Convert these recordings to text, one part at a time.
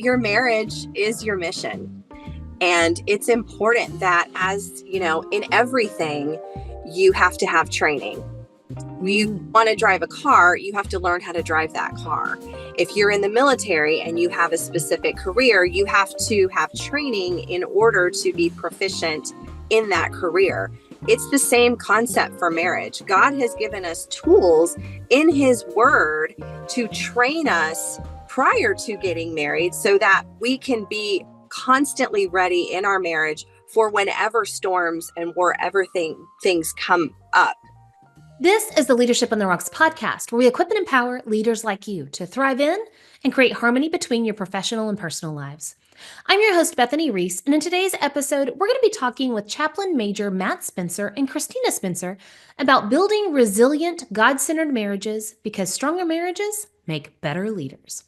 your marriage is your mission. And it's important that, as you know, in everything, you have to have training. You want to drive a car, you have to learn how to drive that car. If you're in the military and you have a specific career, you have to have training in order to be proficient in that career. It's the same concept for marriage. God has given us tools in His Word to train us prior to getting married so that we can be constantly ready in our marriage for whenever storms and wherever things come up. This is the Leadership on the Rocks podcast, where we equip and empower leaders like you to thrive in and create harmony between your professional and personal lives. I'm your host, Bethany Reese, and in today's episode, we're going to be talking with Chaplain Major Matt Spencer and Kristina Spencer about building resilient, God-centered marriages because stronger marriages make better leaders.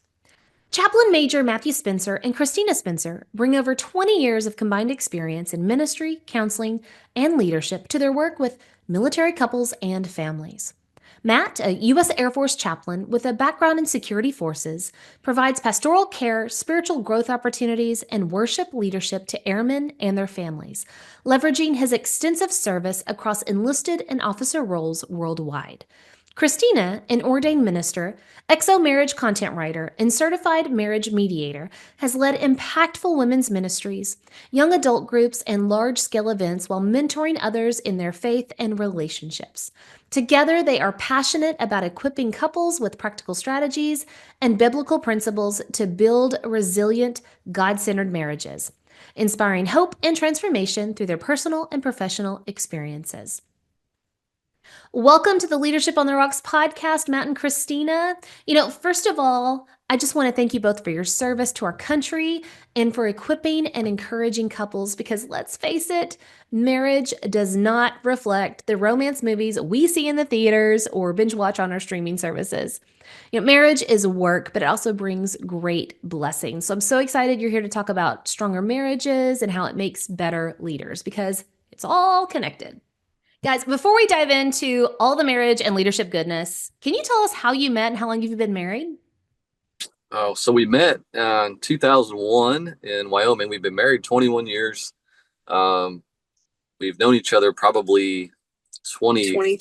Chaplain Major Matthew Spencer and Kristina Spencer bring over 20 years of combined experience in ministry, counseling, and leadership to their work with military couples and families. Matt, a U.S. Air Force chaplain with a background in security forces, provides pastoral care, spiritual growth opportunities, and worship leadership to airmen and their families, leveraging his extensive service across enlisted and officer roles worldwide. Kristina, an ordained minister, exo-marriage content writer, and certified marriage mediator, has led impactful women's ministries, young adult groups, and large-scale events while mentoring others in their faith and relationships. Together, they are passionate about equipping couples with practical strategies and biblical principles to build resilient, God-centered marriages, inspiring hope and transformation through their personal and professional experiences. Welcome to the Leadership on the Rocks podcast, Matt and Kristina. First of all, I just want to thank you both for your service to our country and for equipping and encouraging couples because let's face it, marriage does not reflect the romance movies we see in the theaters or binge watch on our streaming services. Marriage is work, but it also brings great blessings. So I'm so excited you're here to talk about stronger marriages and how it makes better leaders because it's all connected. Guys, before we dive into all the marriage and leadership goodness, can you tell us how you met and how long you've been married? Oh, so we met in 2001 in Wyoming. We've been married 21 years. We've known each other probably 23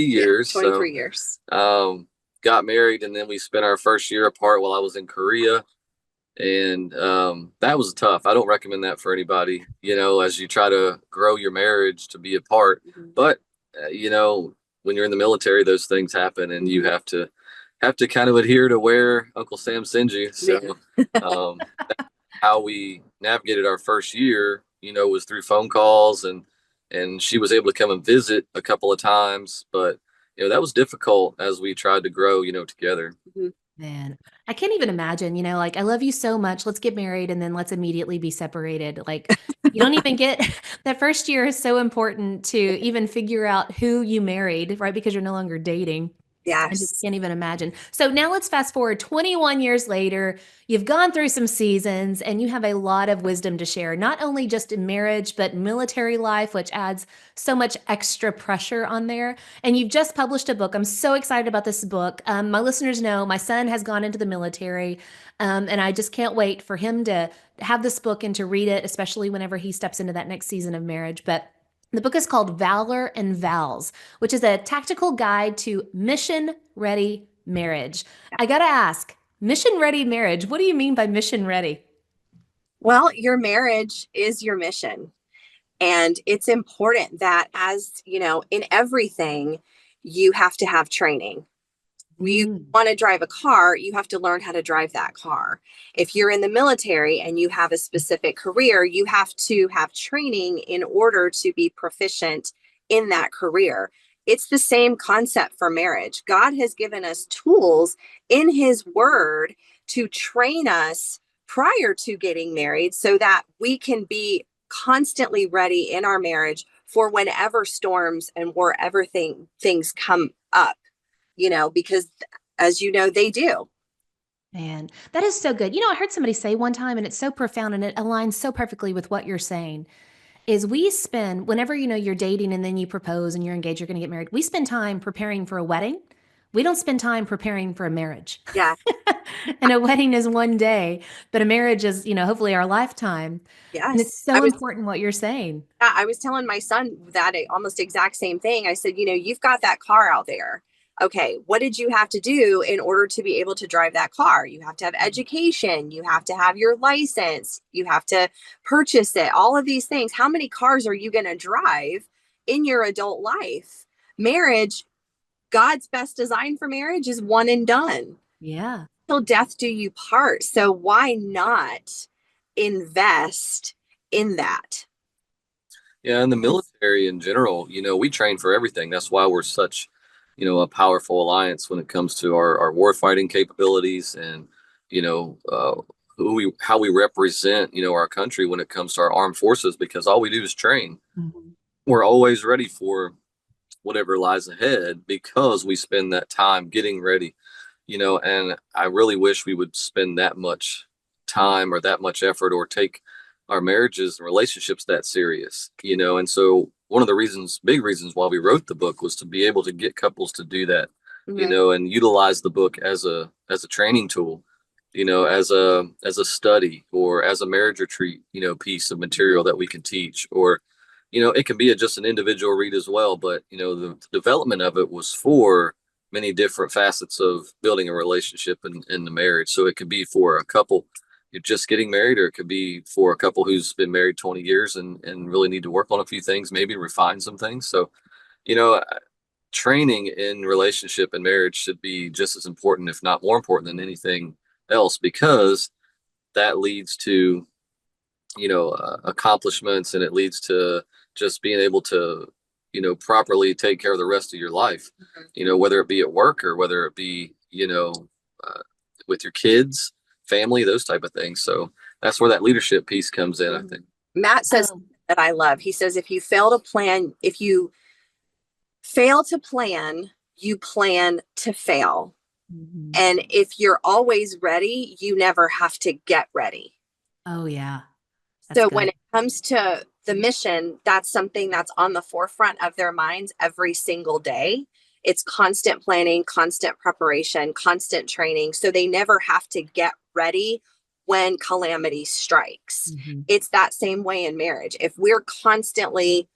years. 23 years. Got married, and then we spent our first year apart while I was in Korea. And that was tough. I don't recommend that for anybody, as you try to grow your marriage to be apart. Mm-hmm. But, when you're in the military, those things happen and you have to kind of adhere to where Uncle Sam sends you. So that's how we navigated our first year, was through phone calls and she was able to come and visit a couple of times. But, that was difficult as we tried to grow, together. Mm-hmm. Man, I can't even imagine, I love you so much. Let's get married and then let's immediately be separated. You don't even get that first year is so important to even figure out who you married, right? Because you're no longer dating. Yes. I just can't even imagine. So now let's fast forward 21 years later. You've gone through some seasons and you have a lot of wisdom to share, not only just in marriage, but military life, which adds so much extra pressure on there. And you've just published a book. I'm so excited about this book. My listeners know my son has gone into the military, and I just can't wait for him to have this book and to read it, especially whenever he steps into that next season of marriage. But the book is called Valor and Vows, which is a tactical guide to mission-ready marriage. I got to ask, mission-ready marriage, what do you mean by mission-ready? Well, your marriage is your mission. And it's important that, as in everything, you have to have training. You want to drive a car, you have to learn how to drive that car. If you're in the military and you have a specific career, you have to have training in order to be proficient in that career. It's the same concept for marriage. God has given us tools in His Word to train us prior to getting married so that we can be constantly ready in our marriage for whenever storms and wherever things come up. Because as they do. Man, that is so good. I heard somebody say one time, and it's so profound and it aligns so perfectly with what you're saying, is we spend, whenever, you're dating and then you propose and you're engaged, you're going to get married, we spend time preparing for a wedding. We don't spend time preparing for a marriage. Yeah. And a wedding is one day, but a marriage is, hopefully our lifetime. And it's Yes. so important what you're saying. I was telling my son that almost exact same thing. I said, you've got that car out there. Okay, what did you have to do in order to be able to drive that car? You have to have education, you have to have your license, you have to purchase it, all of these things. How many cars are you going to drive in your adult life? Marriage, God's best design for marriage is one and done. Yeah. Till death do you part. So why not invest in that? Yeah, in the military in general, we train for everything. That's why we're such, a powerful alliance when it comes to our war fighting capabilities and, you know, uh, how we represent, our country when it comes to our armed forces, because all we do is train. Mhm. We're always ready for whatever lies ahead because we spend that time getting ready, and I really wish we would spend that much time or that much effort or take our marriages and relationships that serious, and so one of the big reasons why we wrote the book was to be able to get couples to do that, Mhm. and utilize the book as a training tool, as a study or as a marriage retreat, piece of material that we can teach, or it can be just an individual read as well, but the development of it was for many different facets of building a relationship in the marriage. So it could be for a couple you're just getting married, or it could be for a couple who's been married 20 years and really need to work on a few things, maybe refine some things. So, you know, training in relationship and marriage should be just as important, if not more important than anything else, because that leads to accomplishments, and it leads to just being able to properly take care of the rest of your life, Mhm. whether it be at work or whether it be uh, with your kids, family, those type of things. So that's where that leadership piece comes in, I think. Matt says Um, that I love. He says, if you fail to plan, you plan to fail. mhm. And if you're always ready, you never have to get ready. Oh, yeah. That's So when good. it comes to the mission, that's something that's on the forefront of their minds every single day. It's constant planning, constant preparation, constant training. So they never have to get ready when calamity strikes. Mhm. It's that same way in marriage. If we're constantly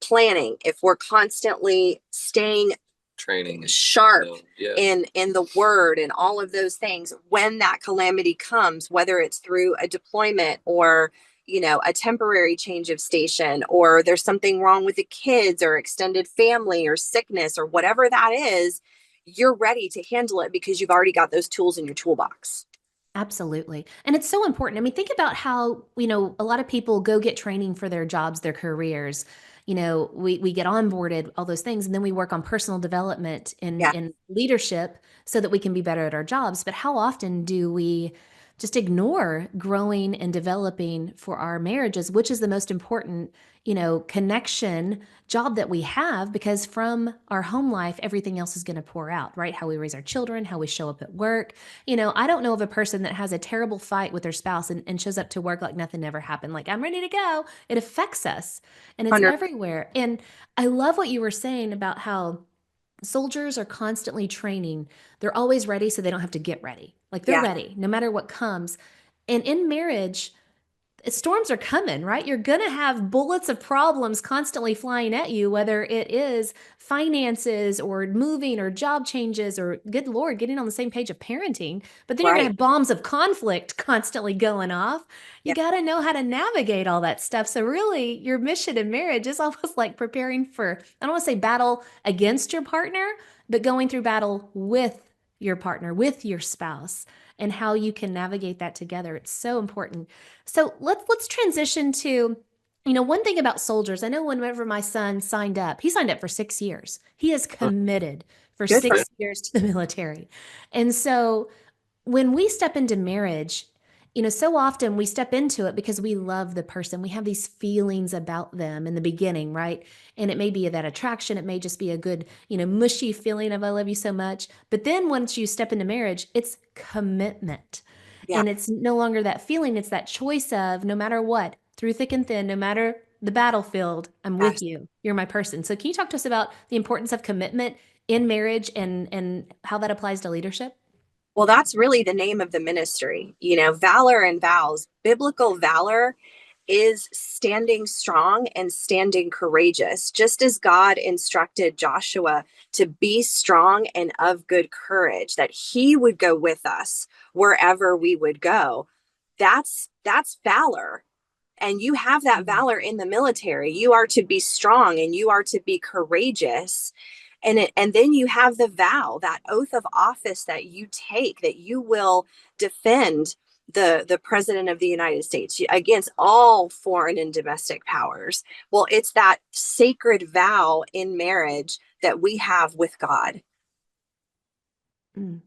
planning, if we're constantly staying Training. sharp Yeah. in the word and all of those things, when that calamity comes, whether it's through a deployment or a temporary change of station, or there's something wrong with the kids or extended family or sickness or whatever that is, you're ready to handle it because you've already got those tools in your toolbox. Absolutely. And it's so important. I mean, think about how, a lot of people go get training for their jobs, their careers. We get onboarded, all those things, and then we work on personal development Yeah. in leadership so that we can be better at our jobs. But how often do we just ignore growing and developing for our marriages, which is the most important, connection job that we have, because from our home life, everything else is going to pour out, right? How we raise our children, how we show up at work. I don't know of a person that has a terrible fight with their spouse and shows up to work like nothing ever happened. Like, I'm ready to go. It affects us and it's 100. everywhere. And I love what you were saying about how soldiers are constantly training. They're always ready so they don't have to get ready. Like, they're Yeah. ready no matter what comes. And in marriage, storms are coming, right? You're going to have bullets of problems constantly flying at you, whether it is finances or moving or job changes or, good Lord, getting on the same page of parenting. But then you're going to Right. have bombs of conflict constantly going off. You Yeah. got to know how to navigate all that stuff. So, really, your mission in marriage is almost like preparing for, I don't want to say battle against your partner, but going through battle with your partner, with your spouse, and how you can navigate that together. It's so important. So let's transition to, one thing about soldiers. I know whenever my son signed up, he signed up for 6 years. He is Huh. committed for Good for Yeah. 6 years to the military. And so when we step into marriage, so often we step into it because we love the person. We have these feelings about them in the beginning, right? And it may be that attraction. It may just be a good, mushy feeling of I love you so much. But then once you step into marriage, it's commitment. Yeah. And it's no longer that feeling. It's that choice of no matter what, through thick and thin, no matter the battlefield, I'm with Yes. you. You're my person. So can you talk to us about the importance of commitment in marriage and how that applies to leadership? Well, that's really the name of the ministry. Valor and vows. Biblical valor is standing strong and standing courageous, just as God instructed Joshua to be strong and of good courage, that he would go with us wherever we would go. That's valor. And you have that valor in the military. You are to be strong and you are to be courageous. And then you have the vow, that oath of office that you take, that you will defend the president of the United States against all foreign and domestic powers. Well, it's that sacred vow in marriage that we have with God. Mm.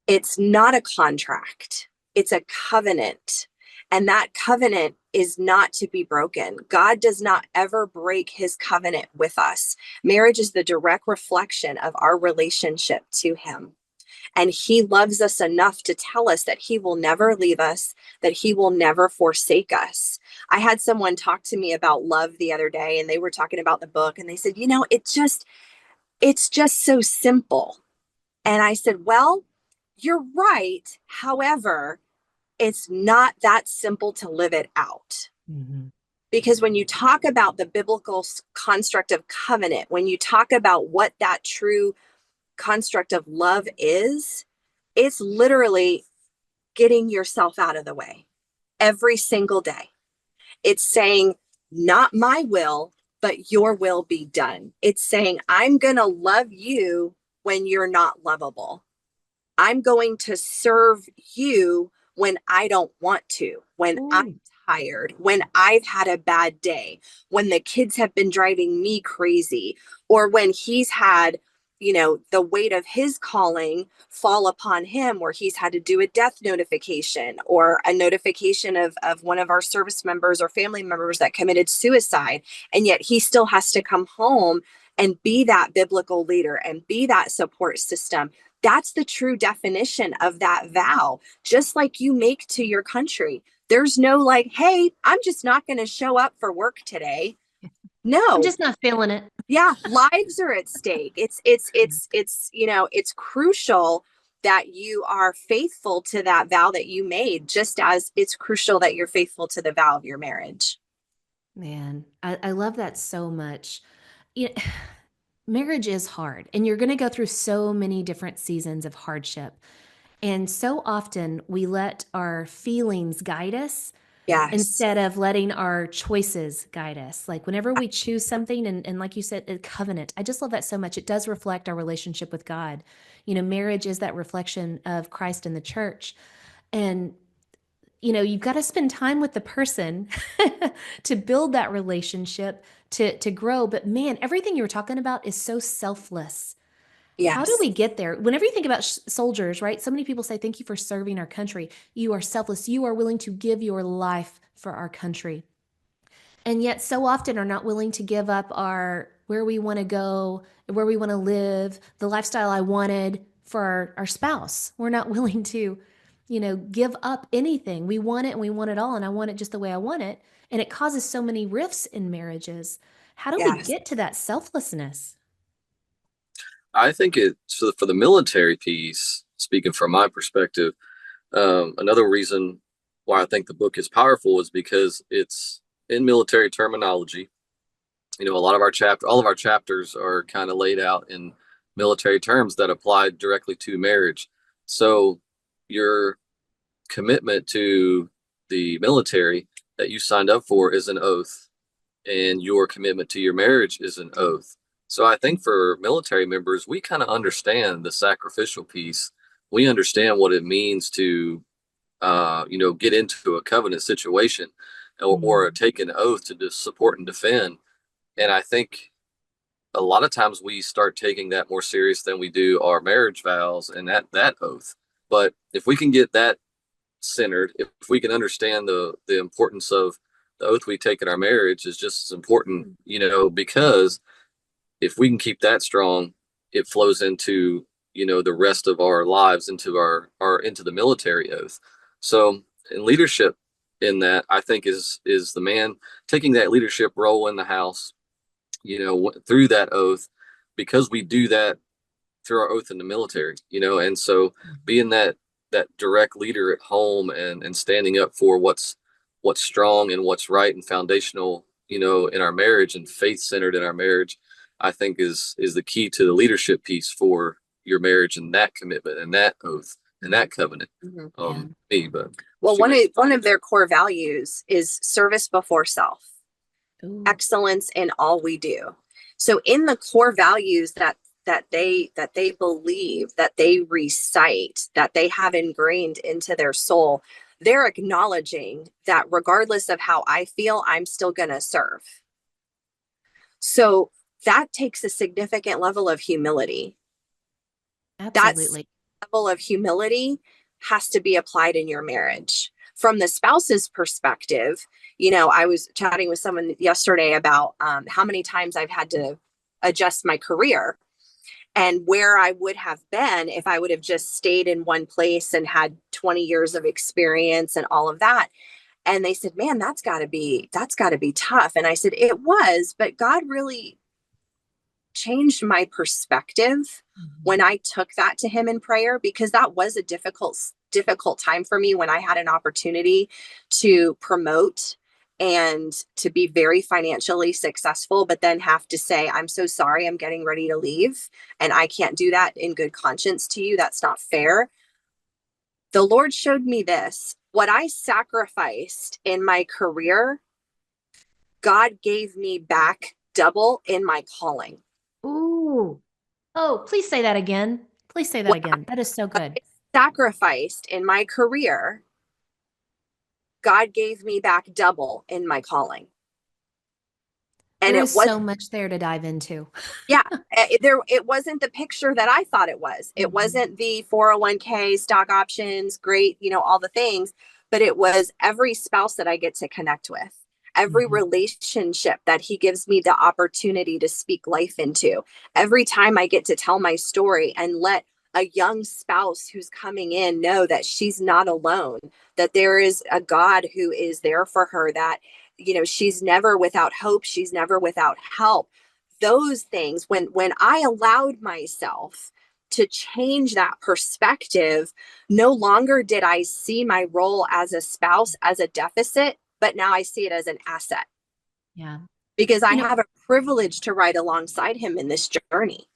It's not a contract, it's a covenant. And that covenant is not to be broken. God does not ever break his covenant with us. Marriage is the direct reflection of our relationship to him. And he loves us enough to tell us that he will never leave us, that he will never forsake us. I had someone talk to me about love the other day, and they were talking about the book, and they said, it's just so simple. And I said, well, you're right. However, it's not that simple to live it out. Mm-hmm. Because when you talk about the biblical construct of covenant, when you talk about what that true construct of love is, it's literally getting yourself out of the way every single day. It's saying, not my will, but your will be done. It's saying, I'm going to love you when you're not lovable. I'm going to serve you when I don't want to, when I'm tired, when I've had a bad day, when the kids have been driving me crazy, or when he's had, the weight of his calling fall upon him, where he's had to do a death notification or a notification of one of our service members or family members that committed suicide. And yet he still has to come home and be that biblical leader and be that support system. That's the true definition of that vow, just like you make to your country. There's no like, hey, I'm just not going to show up for work today. I'm No. just not feeling it. Yeah, lives are at stake. It's crucial that you are faithful to that vow that you made, just as it's crucial that you're faithful to the vow of your marriage. Man, I love that so much. You know, marriage is hard, and you're going to go through so many different seasons of hardship. And so often we let our feelings guide us Yes. instead of letting our choices guide us. Like whenever we choose something, and like you said, a covenant, I just love that so much. It does reflect our relationship with God. Marriage is that reflection of Christ and the church. And you've got to spend time with the person to build that relationship, to grow. But man, everything you were talking about is so selfless. How do Yes. we get there? Whenever you think about soldiers, right? So many people say, thank you for serving our country. You are selfless. You are willing to give your life for our country. And yet so often are not willing to give up our where we want to go, where we want to live, the lifestyle I wanted for our spouse. We're not willing to, give up anything. We want it and we want it all, and I want it just the way I want it. And it causes so many rifts in marriages. How do we Yes. get to that selflessness? I think so for the military piece, speaking from my perspective, another reason why I think the book is powerful is because it's in military terminology. All of our chapters are kind of laid out in military terms that apply directly to marriage. So your commitment to the military that you signed up for is an oath, and your commitment to your marriage is an oath. So I think for military members, we kind of understand the sacrificial piece. We understand what it means to, get into a covenant situation or take an oath to support and defend. And I think a lot of times we start taking that more serious than we do our marriage vows and that oath. But if we can get that centered, if we can understand the importance of the oath we take in our marriage is just as important, because if we can keep that strong, it flows into, the rest of our lives, into our into the military oath. So in leadership in that, I think is the man taking that leadership role in the house, through that oath, because we do that through our oath in the military, and so being that direct leader at home and standing up for what's strong and what's right and foundational, in our marriage and faith centered in our marriage, I think is the key to the leadership piece for your marriage and that commitment and that oath and that covenant. Me, but well, one of their core values is service before self. Ooh. Excellence in all we do. So in the core values that they believe, that they recite, that they have ingrained into their soul, they're acknowledging that regardless of how I feel, I'm still going to serve. So that takes a significant level of humility. Absolutely. That level of humility has to be applied in your marriage. From the spouse's perspective, I was chatting with someone yesterday about how many times I've had to adjust my career and where I would have been if I would have just stayed in one place and had 20 years of experience and all of that. And they said, man, that's gotta be tough. And I said, it was, but God really changed my perspective when I took that to him in prayer, because that was a difficult time for me when I had an opportunity to promote and to be very financially successful, but then have to say, I'm so sorry, I'm getting ready to leave. And I can't do that in good conscience to you. That's not fair. The Lord showed me this. What I sacrificed in my career, God gave me back double in my calling. Ooh. Oh, please say that again. Please say that again. That is so good. Sacrificed in my career, God gave me back double in my calling. And there is so much there to dive into. Yeah, it wasn't the picture that I thought it was. It wasn't the 401k, stock options, great, all the things, but it was every spouse that I get to connect with, every relationship that he gives me the opportunity to speak life into, every time I get to tell my story and let a young spouse who's coming in know that she's not alone, that there is a God who is there for her, that she's never without hope, she's never without help. Those things, when I allowed myself to change that perspective, no longer did I see my role as a spouse as a deficit, but now I see it as an asset. Yeah. Because I have a privilege to ride alongside him in this journey.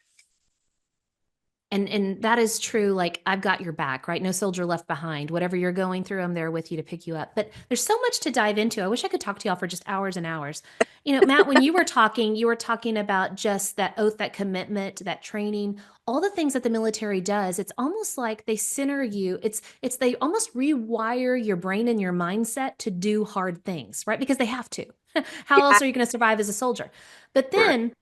And that is true. Like, I've got your back, right? No soldier left behind. Whatever you're going through, I'm there with you to pick you up. But there's so much to dive into. I wish I could talk to y'all for just hours and hours. Matt, when you were talking about just that oath, that commitment, that training, all the things that the military does. It's almost like they center you. It's they almost rewire your brain and your mindset to do hard things, right? Because they have to. How else are you going to survive as a soldier? But then,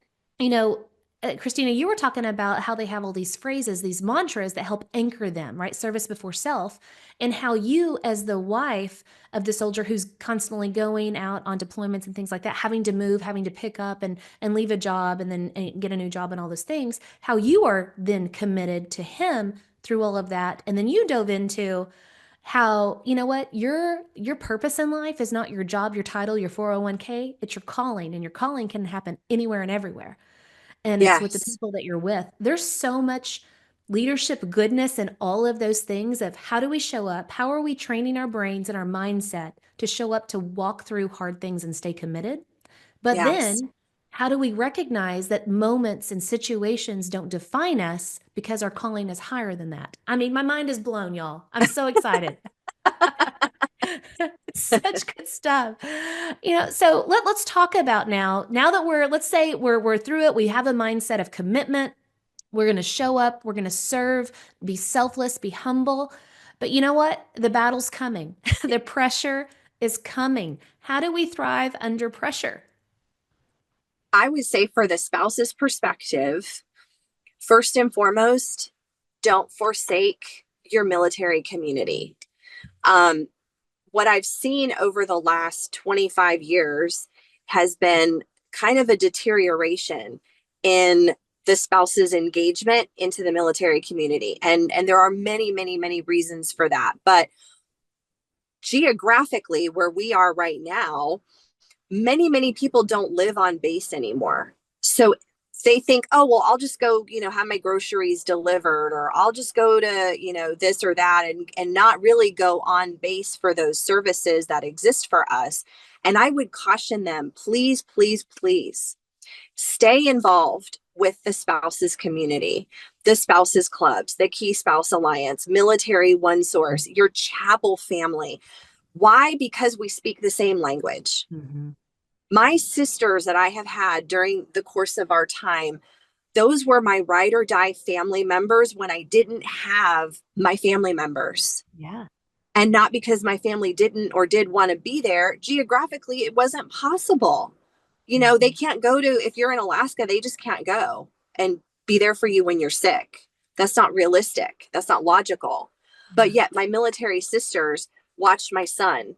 Kristina, you were talking about how they have all these phrases, these mantras that help anchor them, right? Service before self, and how you, as the wife of the soldier who's constantly going out on deployments and things like that, having to move, having to pick up and leave a job and then get a new job and all those things, how you are then committed to him through all of that. And then you dove into how, your purpose in life is not your job, your title, your 401k, it's your calling, and your calling can happen anywhere and everywhere. And it's with the people that you're with. There's so much leadership goodness and all of those things of how do we show up? How are we training our brains and our mindset to show up to walk through hard things and stay committed? But then how do we recognize that moments and situations don't define us because our calling is higher than that? I mean, my mind is blown, y'all. I'm so excited. Such good stuff. So let's talk about now that let's say we're through it. We have a mindset of commitment. We're going to show up. We're going to serve, be selfless, be humble. But you know what? The battle's coming. The pressure is coming. How do we thrive under pressure? I would say, for the spouse's perspective, first and foremost, don't forsake your military community. What I've seen over the last 25 years has been kind of a deterioration in the spouse's engagement into the military community. And there are many, many, many reasons for that. But geographically, where we are right now, many, many people don't live on base anymore. So they think, oh, well, I'll just go, have my groceries delivered, or I'll just go to, this or that, and not really go on base for those services that exist for us. And I would caution them, please, please, please stay involved with the spouses community, the spouses clubs, the Key Spouse Alliance, Military One Source, your chapel family. Why? Because we speak the same language. Mm-hmm. My sisters that I have had during the course of our time, those were my ride or die family members when I didn't have my family members. Yeah. And not because my family didn't or did want to be there. Geographically, it wasn't possible. They can't go to, if you're in Alaska, they just can't go and be there for you when you're sick. That's not realistic. That's not logical. But yet my military sisters watched my son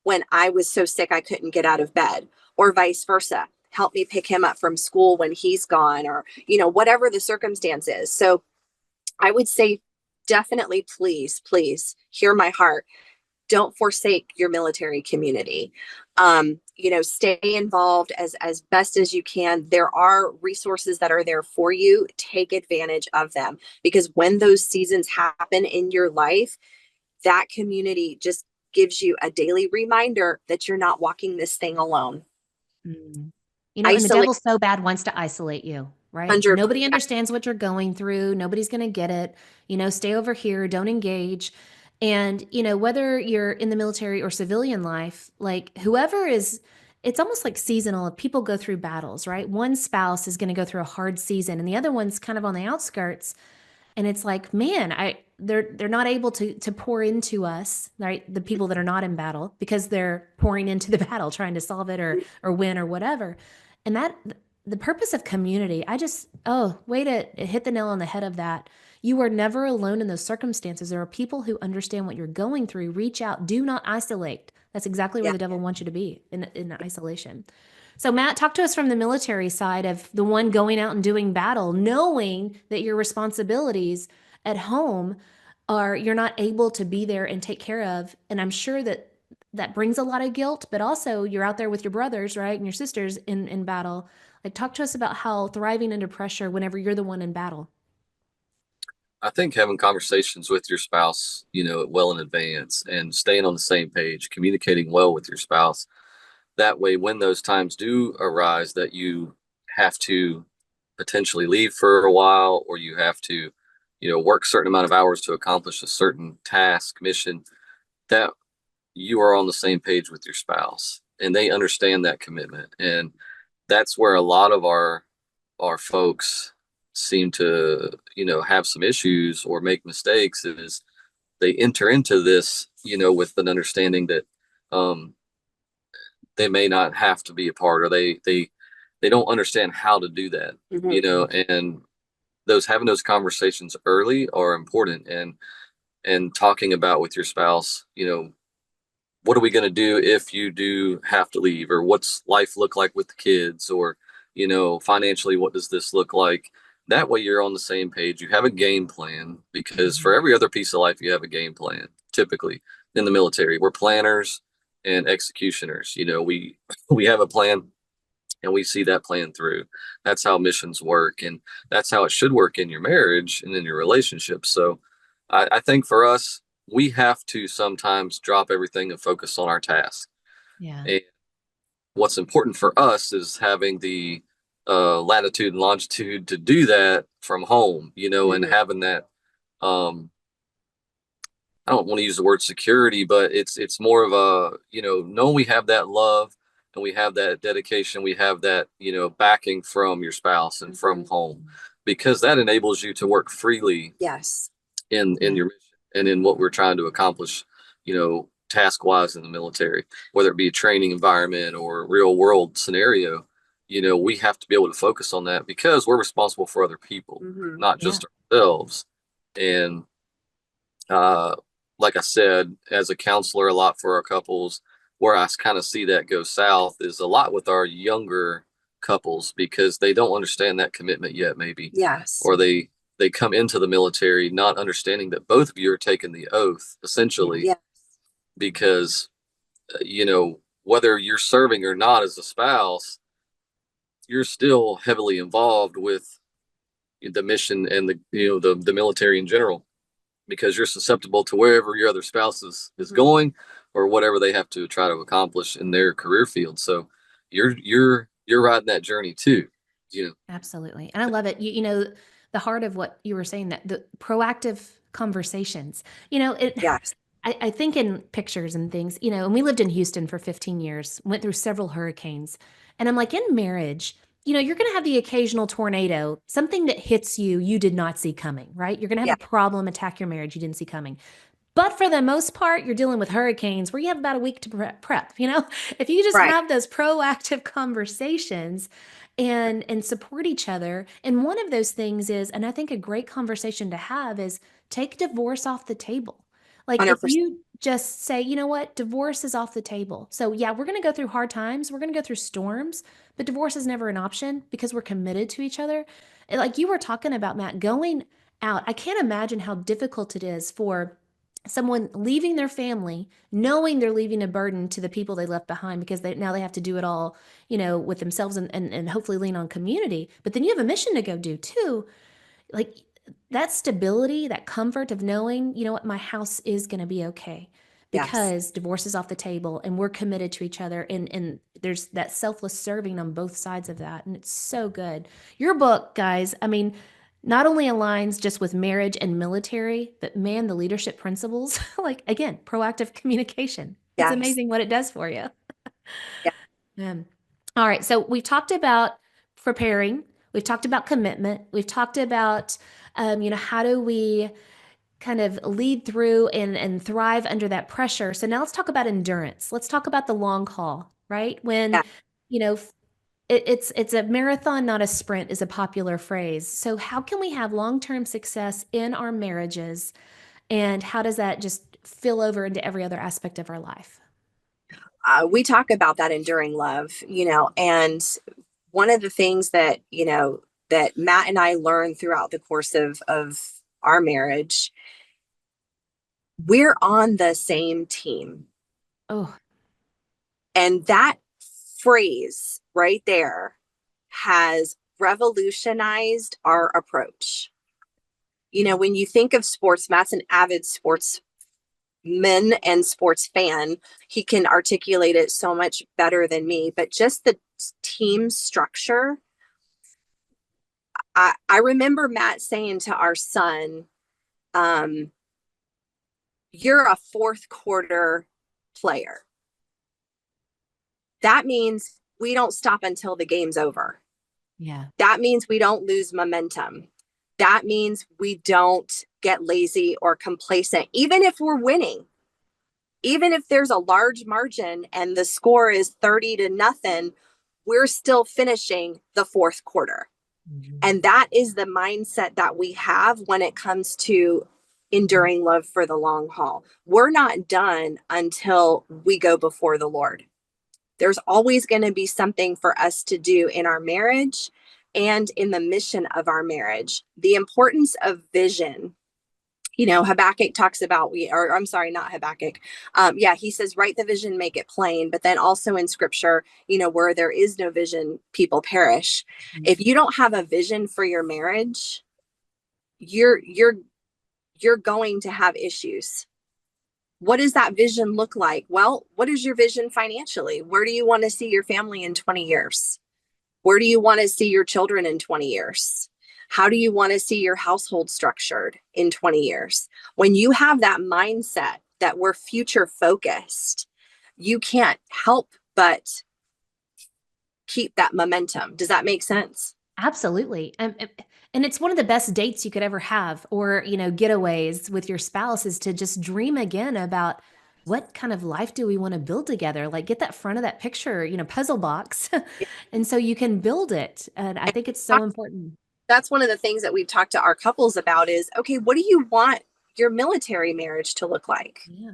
when I was so sick I couldn't get out of bed, or vice versa. Help me pick him up from school when he's gone, or, whatever the circumstance is. So I would say definitely, please, please hear my heart. Don't forsake your military community. Stay involved as best as you can. There are resources that are there for you. Take advantage of them, because when those seasons happen in your life, that community just gives you a daily reminder that you're not walking this thing alone. Mm. And the Isolate devil so bad wants to isolate you, right? 100. Nobody understands what you're going through. Nobody's going to get it. Stay over here, don't engage. And, whether you're in the military or civilian life, like whoever is, it's almost like seasonal. If people go through battles, right? One spouse is going to go through a hard season and the other one's kind of on the outskirts. And it's like, man, they're not able to pour into us, right? The people that are not in battle, because they're pouring into the battle, trying to solve it or win or whatever. And that the purpose of community, way to hit the nail on the head of that. You are never alone in those circumstances. There are people who understand what you're going through. Reach out. Do not isolate. That's exactly where Yeah. the devil wants you to be, in isolation. So, Matt, talk to us from the military side of the one going out and doing battle, knowing that your responsibilities at home are you're not able to be there and take care of. And I'm sure that brings a lot of guilt, but also you're out there with your brothers, right? And your sisters in battle. Like, talk to us about how thriving under pressure whenever you're the one in battle. I think having conversations with your spouse, well in advance, and staying on the same page, communicating well with your spouse. That way, when those times do arise that you have to potentially leave for a while, or you have to, work a certain amount of hours to accomplish a certain task, mission, that you are on the same page with your spouse and they understand that commitment. And that's where a lot of our folks seem to, have some issues or make mistakes, is they enter into this, with an understanding that they may not have to be a part, or they don't understand how to do that. Mm-hmm. And having those conversations early are important, and talking about with your spouse, what are we going to do if you do have to leave, or what's life look like with the kids, or financially, what does this look like? That way you're on the same page. You have a game plan, because for every other piece of life you have a game plan. Typically in the military, we're planners and executioners. We have a plan and we see that plan through. That's how missions work, and that's how it should work in your marriage and in your relationship. So I think for us, we have to sometimes drop everything and focus on our task. Yeah. And what's important for us is having the latitude and longitude to do that from home, and having that, I don't want to use the word security, but it's more of a, knowing we have that love and we have that dedication, we have that, backing from your spouse and from home, because that enables you to work freely Yes. in your mission and in what we're trying to accomplish, task wise in the military, whether it be a training environment or a real world scenario. We have to be able to focus on that, because we're responsible for other people, not just ourselves. And like I said, as a counselor, a lot for our couples, where I kind of see that go south is a lot with our younger couples, because they don't understand that commitment yet, maybe. Yes. Or they come into the military not understanding that both of you are taking the oath, essentially. Yes. Because, whether you're serving or not as a spouse, you're still heavily involved with the mission and the military in general, because you're susceptible to wherever your other spouse is going, or whatever they have to try to accomplish in their career field. So you're riding that journey too. Absolutely. And I love it. The heart of what you were saying, that the proactive conversations, Yes. I think in pictures and things, and we lived in Houston for 15 years, went through several hurricanes. And I'm like, in marriage, you're going to have the occasional tornado, something that hits you did not see coming, right? You're going to have Yeah. a problem attack your marriage you didn't see coming. But for the most part, you're dealing with hurricanes where you have about a week to prep. If you just Right. have those proactive conversations and support each other. And one of those things is, and I think a great conversation to have is, take divorce off the table. Like, if 100%. you just say, you know what, divorce is off the table. So yeah, we're going to go through hard times. We're going to go through storms, but divorce is never an option because we're committed to each other. And like you were talking about, Matt, going out, I can't imagine how difficult it is for someone leaving their family, knowing they're leaving a burden to the people they left behind, because now they have to do it all, with themselves, and hopefully lean on community. But then you have a mission to go do too. Like, that stability, that comfort of knowing, you know what, my house is going to be okay Yes. because divorce is off the table and we're committed to each other. And there's that selfless serving on both sides of that. And it's so good. Your book, guys, I mean, not only aligns just with marriage and military, but man, the leadership principles, like, again, proactive communication. It's Yes. amazing what it does for you. Yeah. Um, all right. So we've talked about preparing. We've talked about commitment. We've talked about, how do we kind of lead through and thrive under that pressure. So now let's talk about endurance. Let's talk about the long haul, right? When, Yeah. you know, it's a marathon, not a sprint, is a popular phrase. So how can we have long-term success in our marriages, and how does that just fill over into every other aspect of our life? We talk about that enduring love, and one of the things that, that Matt and I learned throughout the course of our marriage, we're on the same team. Oh, And that phrase right there has revolutionized our approach. When you think of sports, Matt's an avid sportsman and sports fan. He can articulate it so much better than me, but just the team structure. I remember Matt saying to our son, you're a fourth quarter player. That means we don't stop until the game's over. yeah. That means we don't lose momentum. That means we don't get lazy or complacent, even if we're winning. Even if there's a large margin and the score is 30-0, we're still finishing the fourth quarter. Mhm. And that is the mindset that we have when it comes to enduring love for the long haul. We're not done until we go before the Lord. There's always going to be something for us to do in our marriage and in the mission of our marriage. The importance of vision. Habakkuk talks about, or I'm sorry, not Habakkuk. He says, write the vision, make it plain. But then also in scripture, where there is no vision, people perish. If you don't have a vision for your marriage, you're going to have issues. What does that vision look like? Well, what is your vision financially? Where do you want to see your family in 20 years? Where do you want to see your children in 20 years? How do you want to see your household structured in 20 years? When you have that mindset that we're future focused, you can't help but keep that momentum. Does that make sense? Absolutely. And it's one of the best dates you could ever have, or, getaways with your spouse, is to just dream again about what kind of life do we want to build together? Like, get that front of that picture, puzzle box. And so you can build it. And I think it's so important. That's one of the things that we've talked to our couples about is, okay, what do you want your military marriage to look like? Yeah.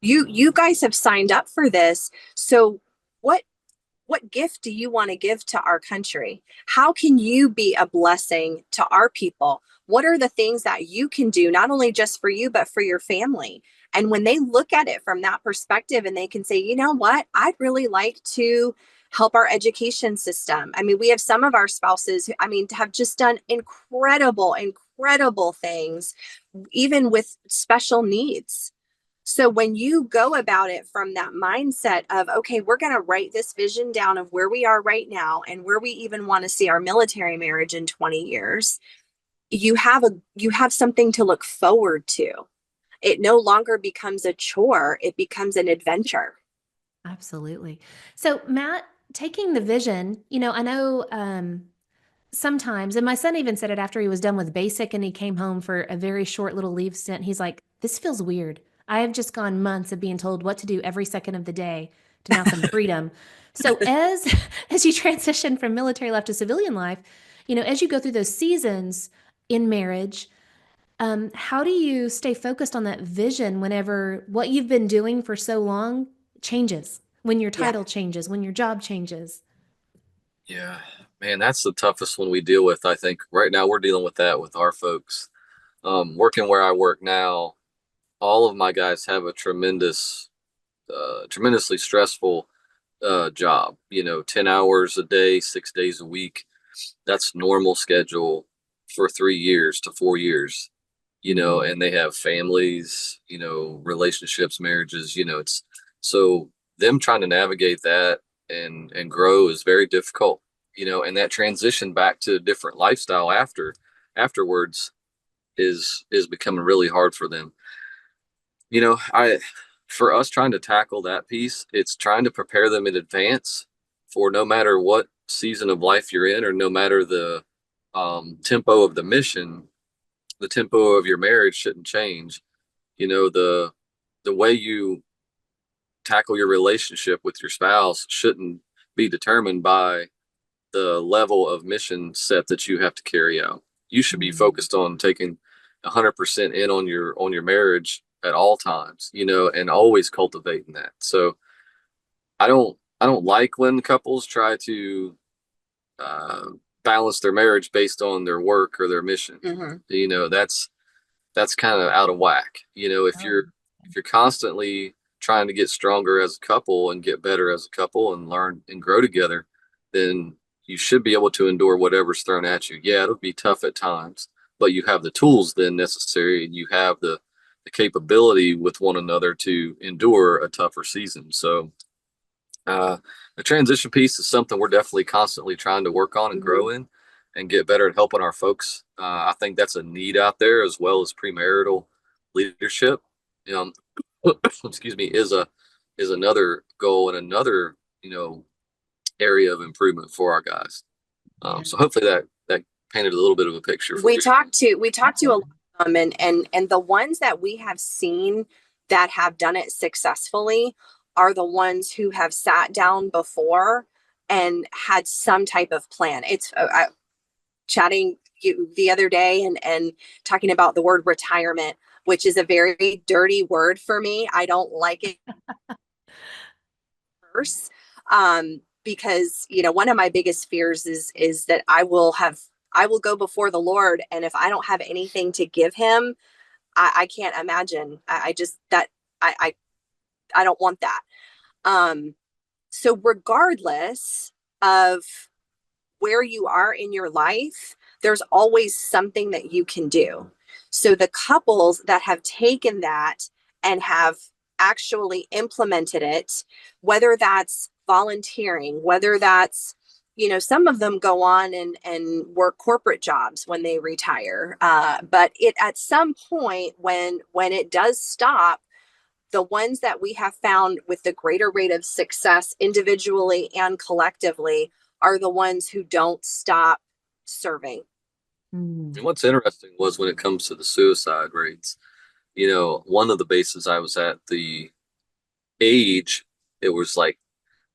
You guys have signed up for this. So what gift do you want to give to our country? How can you be a blessing to our people? What are the things that you can do, not only just for you, but for your family? And when they look at it from that perspective and they can say, you know what, I'd really like to help our education system. I mean, we have some of our spouses who, I mean, have just done incredible things, even with special needs. So when you go about it from that mindset of, okay, we're going to write this vision down of where we are right now and where we even want to see our military marriage in 20 years, you have something to look forward to. It no longer becomes a chore, it becomes an adventure. Absolutely. So, Matt, taking the vision, I know sometimes, and my son even said it after he was done with basic and he came home for a very short little leave stint. He's like, this feels weird. I have just gone months of being told what to do every second of the day to now some freedom. So as as you transition from military life to civilian life, as you go through those seasons in marriage, how do you stay focused on that vision whenever what you've been doing for so long changes, when your Yeah. title changes, when your job changes? Yeah, man, that's the toughest one we deal with. I think right now we're dealing with that with our folks. Working where I work now, all of my guys have a tremendously stressful job. 10 hours a day, 6 days a week. That's normal schedule for 3 years to 4 years. And they have families, relationships, marriages. It's so them trying to navigate that and grow is very difficult. And that transition back to a different lifestyle afterwards is becoming really hard for them. I for us trying to tackle that piece, it's trying to prepare them in advance for no matter what season of life you're in, or no matter the tempo of the mission, the tempo of your marriage shouldn't change. The way you tackle your relationship with your spouse shouldn't be determined by the level of mission set that you have to carry out. You should be focused on taking 100% in on your marriage at all times, and always cultivating that. So I don't like when couples try to uh, balance their marriage based on their work or their mission. That's kind of out of whack. If Oh, you're constantly trying to get stronger as a couple and get better as a couple and learn and grow together, then you should be able to endure whatever's thrown at you. Yeah, it'll be tough at times, but you have the tools then necessary, and you have the capability with one another to endure a tougher season. So uh, the transition piece is something we're definitely constantly trying to work on and grow in and get better at helping our folks. I think that's a need out there, as well as premarital leadership. Um, excuse me, is another goal and another area of improvement for our guys. yeah. So hopefully that painted a little bit of a picture for we you. talked to we talked to a lot of them, and the ones that we have seen that have done it successfully are the ones who have sat down before and had some type of plan. It's chatting the other day and talking about the word retirement, which is a very dirty word for me. I don't like it first, because one of my biggest fears is that I will go before the Lord, and if I don't have anything to give him, I can't imagine. I just that I I don't want that. So regardless of where you are in your life, there's always something that you can do. So the couples that have taken that and have actually implemented it, whether that's volunteering, whether that's, some of them go on and work corporate jobs when they retire. But it at some point when it does stop, the ones that we have found with the greater rate of success individually and collectively are the ones who don't stop serving. And what's interesting was when it comes to the suicide rates, one of the bases I was at, the age, it was like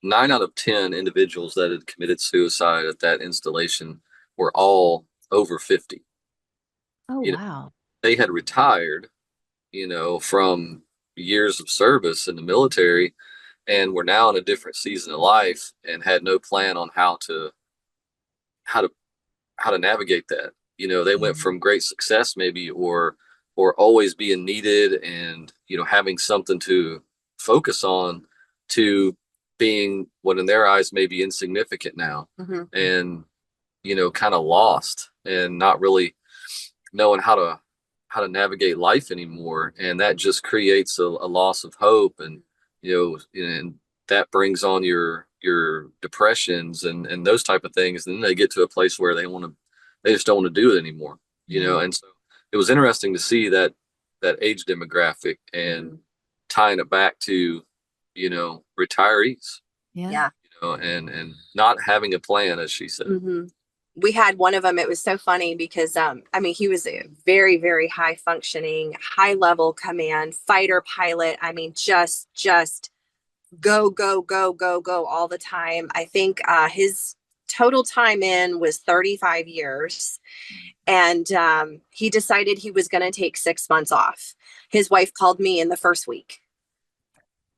9 out of 10 individuals that had committed suicide at that installation were all over 50. Oh, You know, wow. they had retired, from years of service in the military, and were now in a different season of life and had no plan on how to how to navigate that. They went Yeah. from great success maybe, or always being needed and having something to focus on, to being what in their eyes may be insignificant now, and kind of lost and not really knowing how to navigate life anymore, and that just creates a loss of hope, and that brings on your depressions and those type of things, and then they get to a place where they just don't want to do it anymore, and so it was interesting to see that age demographic and tying it back to retirees, Yeah. and not having a plan, as she said. We had one of them. It was so funny because, he was a very, very high functioning, high level command fighter pilot. I mean, just go, go, go, go, go all the time. I think, his total time in was 35 years. And, he decided he was going to take 6 months off. His wife called me in the first week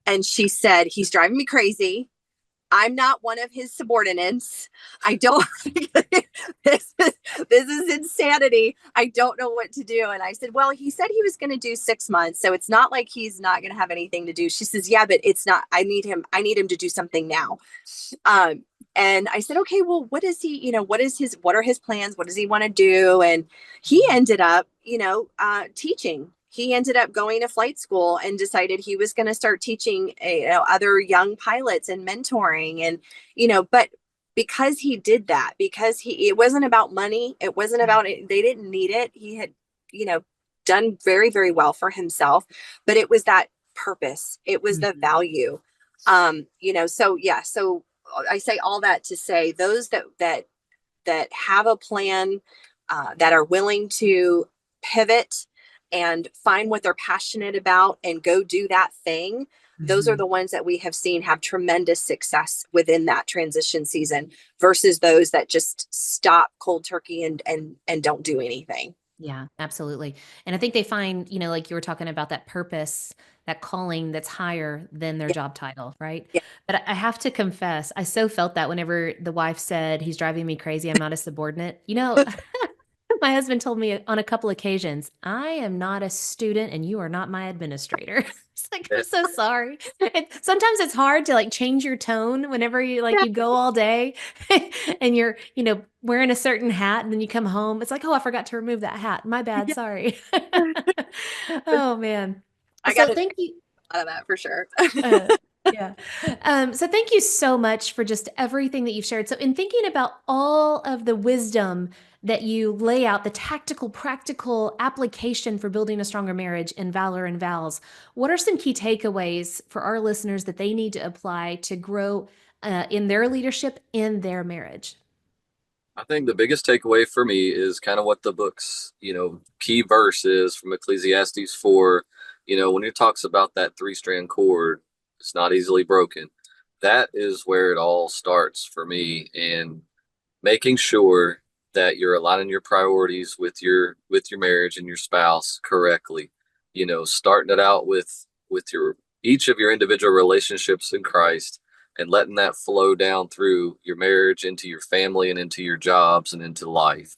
and she said, he's driving me crazy. I'm not one of his subordinates. I don't, this is insanity. I don't know what to do. And I said, well, he said he was going to do 6 months. So it's not like he's not going to have anything to do. She says, yeah, but it's not, I need him to do something now. And I said, okay, well, what are his plans? What does he want to do? And he ended up, teaching. He ended up going to flight school and decided he was going to start teaching, other young pilots and mentoring. And, but because he did that, because it wasn't about money. It wasn't about it. They didn't need it. He had, done very, very well for himself, but it was that purpose. It was the value. So I say all that to say those that have a plan, that are willing to pivot and find what they're passionate about and go do that thing. Those are the ones that we have seen have tremendous success within that transition season versus those that just stop cold turkey and don't do anything. Yeah, absolutely. And I think they find, like you were talking about, that purpose, that calling that's higher than their job title, right? Yeah. But I have to confess, I so felt that whenever the wife said, he's driving me crazy, I'm not a subordinate. My husband told me on a couple occasions, I am not a student and you are not my administrator. It's like, I'm so sorry. Sometimes it's hard to change your tone whenever you go all day and you're, wearing a certain hat and then you come home. It's like, oh, I forgot to remove that hat. My bad. Sorry. Oh man. I So got thank you. out of that for sure. Yeah. So thank you so much for just everything that you've shared. So in thinking about all of the wisdom that you lay out, the tactical, practical application for building a stronger marriage in Valor and Vals, what are some key takeaways for our listeners that they need to apply to grow in their leadership in their marriage? I think the biggest takeaway for me is kind of what the book's, key verse is from Ecclesiastes 4. When it talks about that three-strand cord, it's not easily broken. That is where it all starts for me, and making sure that you're aligning your priorities with your marriage and your spouse correctly. Starting it out with your each of your individual relationships in Christ, and letting that flow down through your marriage into your family and into your jobs and into life.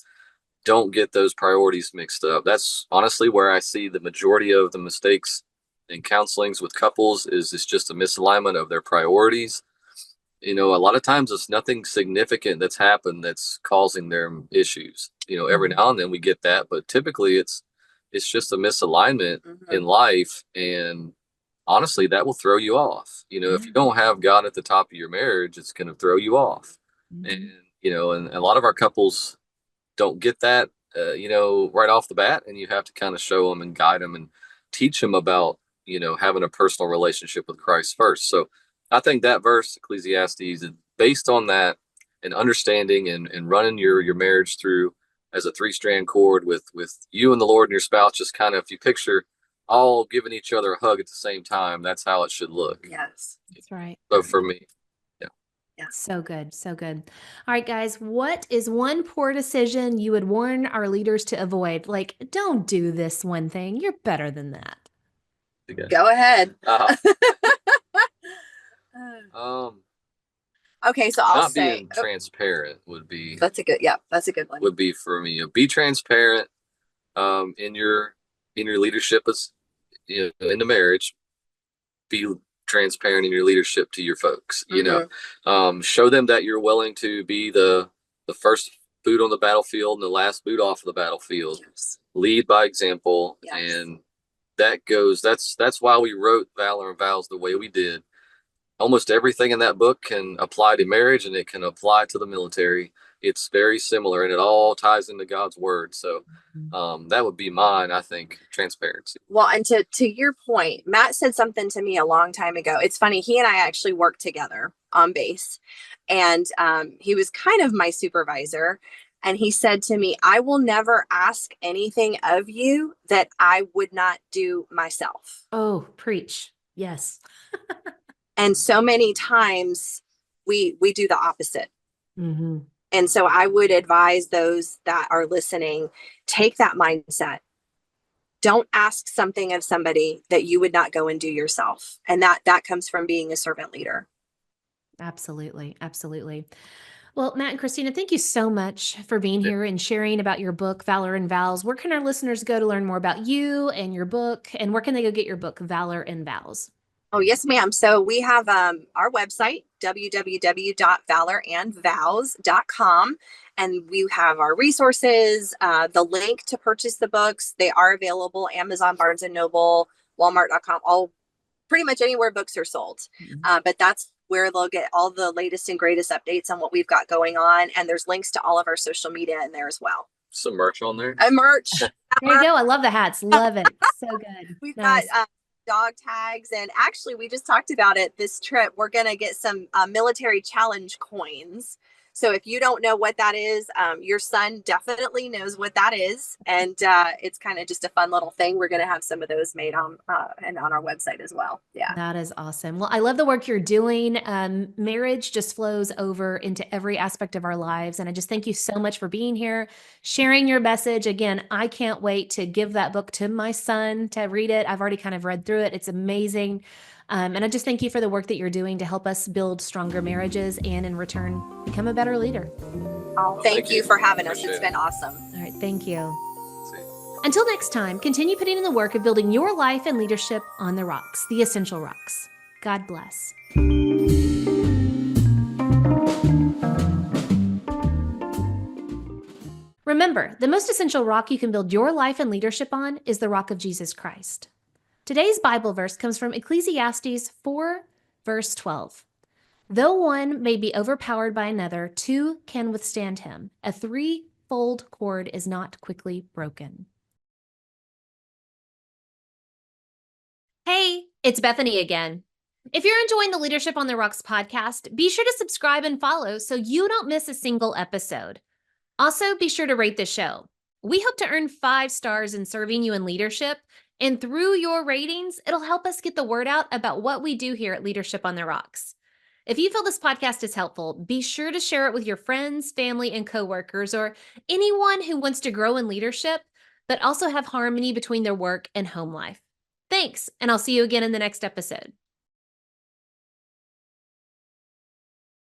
Don't get those priorities mixed up. That's honestly where I see the majority of the mistakes in counselings with couples is it's just a misalignment of their priorities. A lot of times it's nothing significant that's happened that's causing their issues. Every now and then we get that, but typically it's just a misalignment in life, and honestly, that will throw you off. If you don't have God at the top of your marriage, it's going to throw you off. And and a lot of our couples don't get that, right off the bat, and you have to kind of show them and guide them and teach them about, having a personal relationship with Christ first. So I think that verse, Ecclesiastes, is based on that and understanding and running your marriage through as a three-strand cord with you and the Lord and your spouse. Just kind of, if you picture all giving each other a hug at the same time, that's how it should look. Yes. That's right. So for me, yeah. So good. So good. All right, guys, what is one poor decision you would warn our leaders to avoid? Don't do this one thing. You're better than that. Go ahead. Okay, so I'll not say being transparent would be. That's a good one. Would be for me. Be transparent in your leadership as in the marriage. Be transparent in your leadership to your folks. You know, Mm-hmm. show them that you're willing to be the first boot on the battlefield and the last boot off of the battlefield. Yes. Lead by example. Yes. And that's why we wrote Valor and Vows the way we did. Almost everything in that book can apply to marriage, and it can apply to the military. It's very similar, and it all ties into God's word. So that would be mine, I think, transparency. Well, and to your point, Matt said something to me a long time ago. It's funny, he and I actually worked together on base, and he was kind of my supervisor. And he said to me, I will never ask anything of you that I would not do myself. Oh, preach. Yes. And so many times we do the opposite. Mm-hmm. And so I would advise those that are listening, take that mindset. Don't ask something of somebody that you would not go and do yourself. And that comes from being a servant leader. Absolutely. Absolutely. Well, Matt and Kristina, thank you so much for being here and sharing about your book, Valor and Vows. Where can our listeners go to learn more about you and your book? And where can they go get your book, Valor and Vows? Oh, yes, ma'am. So we have our website, www.valorandvows.com. And we have our resources, the link to purchase the books. They are available, Amazon, Barnes & Noble, Walmart.com, all pretty much anywhere books are sold. But that's where they'll get all the latest and greatest updates on what we've got going on. And there's links to all of our social media in there as well. Some merch on there. Merch. There you go. I love the hats. Love it. So good. We've Nice. got dog tags, and actually we just talked about it this trip. We're going to get some military challenge coins. So if you don't know what that is, your son definitely knows what that is. And it's kind of just a fun little thing. We're going to have some of those made on and on our website as well. Yeah. That is awesome. Well, I love the work you're doing. Marriage just flows over into every aspect of our lives. And I just thank you so much for being here, sharing your message. Again, I can't wait to give that book to my son to read it. I've already kind of read through it. It's amazing. And I just thank you for the work that you're doing to help us build stronger marriages and in return, become a better leader. Oh, thank you for having us. Appreciate It's been awesome. All right. Thank you. See. Until next time, continue putting in the work of building your life and leadership on the rocks, the essential rocks. God bless. Remember, the most essential rock you can build your life and leadership on is the rock of Jesus Christ. Today's Bible verse comes from Ecclesiastes 4, verse 12. Though one may be overpowered by another, two can withstand him. A threefold cord is not quickly broken. Hey, it's Bethany again. If you're enjoying the Leadership on the Rocks podcast, be sure to subscribe and follow so you don't miss a single episode. Also, be sure to rate the show. We hope to earn 5 stars in serving you in leadership, and through your ratings, it'll help us get the word out about what we do here at Leadership on the Rocks. If you feel this podcast is helpful, be sure to share it with your friends, family, and coworkers, or anyone who wants to grow in leadership, but also have harmony between their work and home life. Thanks, and I'll see you again in the next episode.